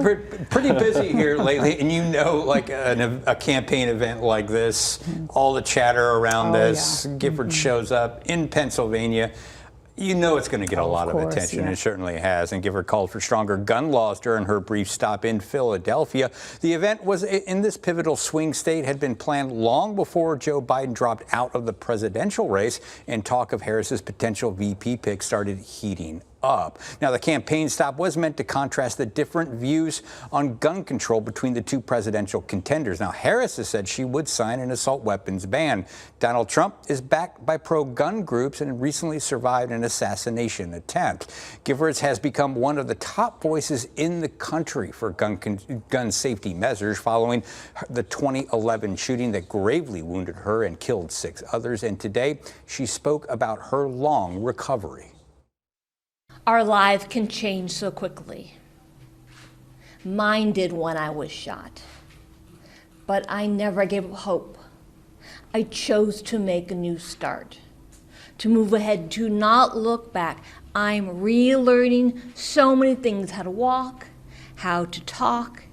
Pretty busy here lately, and you know, like a campaign event like this, all the chatter around this. Yeah. Gifford shows up in Pennsylvania. You know it's going to get a lot of attention. Yeah. It certainly has. And Gifford called for stronger gun laws during her brief stop in Philadelphia. The event was in this pivotal swing state had been planned long before Joe Biden dropped out of the presidential race, and talk of Harris's potential VP pick started heating up. Now, the campaign stop was meant to contrast the different views on gun control between the two presidential contenders. Now, Harris has said she would sign an assault weapons ban. Donald Trump is backed by pro-gun groups and recently survived an assassination attempt. Giffords has become one of the top voices in the country for gun safety measures following the 2011 shooting that gravely wounded her and killed 6 others. And today, she spoke about her long recovery. Our lives can change so quickly. Mine did when I was shot. But I never gave up hope. I chose to make a new start, to move ahead, to not look back. I'm relearning so many things, how to walk, how to talk,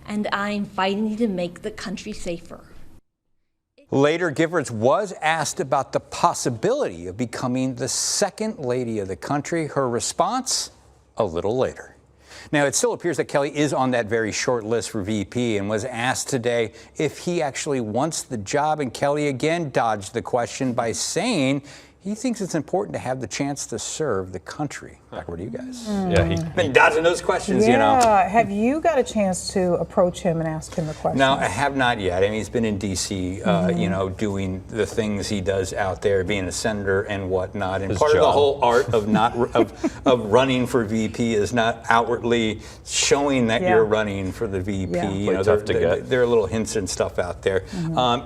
and I'm fighting to make the country safer. Later, Giffords was asked about the possibility of becoming the second lady of the country. Her response, a little later. Now, it still appears that Kelly is on that very short list for VP and was asked today if he actually wants the job. And Kelly again dodged the question by saying he thinks it's important to have the chance to serve the country. Backward to you guys. Yeah, he's been dodging those questions, you know. Have you got a chance to approach him and ask him the question? No, I have not yet. I mean, he's been in D.C., you know, doing the things he does out there, being a senator and whatnot. And part of the whole art of of running for VP is not outwardly showing that you're running for the VP. You know, there are little hints and stuff out there.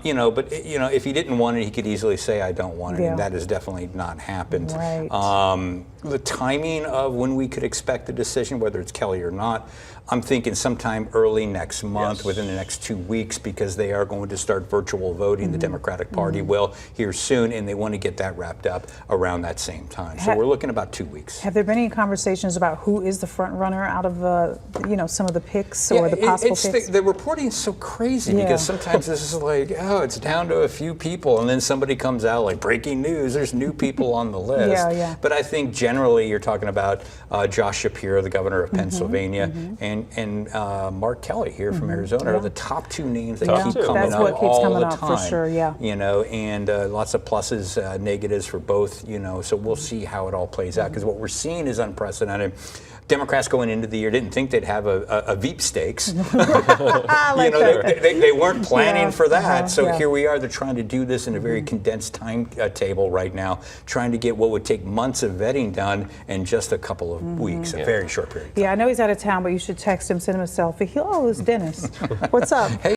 You know, but you know, if he didn't want it, he could easily say, "I don't want it," and that has definitely not happened. Right. The timing of when we could expect a decision, whether it's Kelly or not, I'm thinking sometime early next month, within the next 2 weeks, because they are going to start virtual voting. The Democratic Party will here soon, and they want to get that wrapped up around that same time. So we're looking about 2 weeks. Have there been any conversations about who is the front runner out of you know, some of the picks or the possible picks? The reporting is so crazy because sometimes this is like, oh, it's down to a few people, and then somebody comes out like breaking news. There's new people on the list. But I think generally you're talking about Josh Shapiro, the governor of Pennsylvania, and Mark Kelly here from Arizona are the top 2 names that keep coming up all the time. For sure, you know, and lots of pluses, negatives for both, you know, so we'll see how it all plays out, because what we're seeing is unprecedented. Democrats going into the year didn't think they'd have a Veep stakes. You know, they weren't planning for that. So here we are. They're trying to do this in a very condensed timetable right now, trying to get what would take months of vetting done in just a couple of weeks, a very short period of time. Yeah, I know he's out of town, but you should text him, send him a selfie. Oh, it's Dennis. What's up? Hey.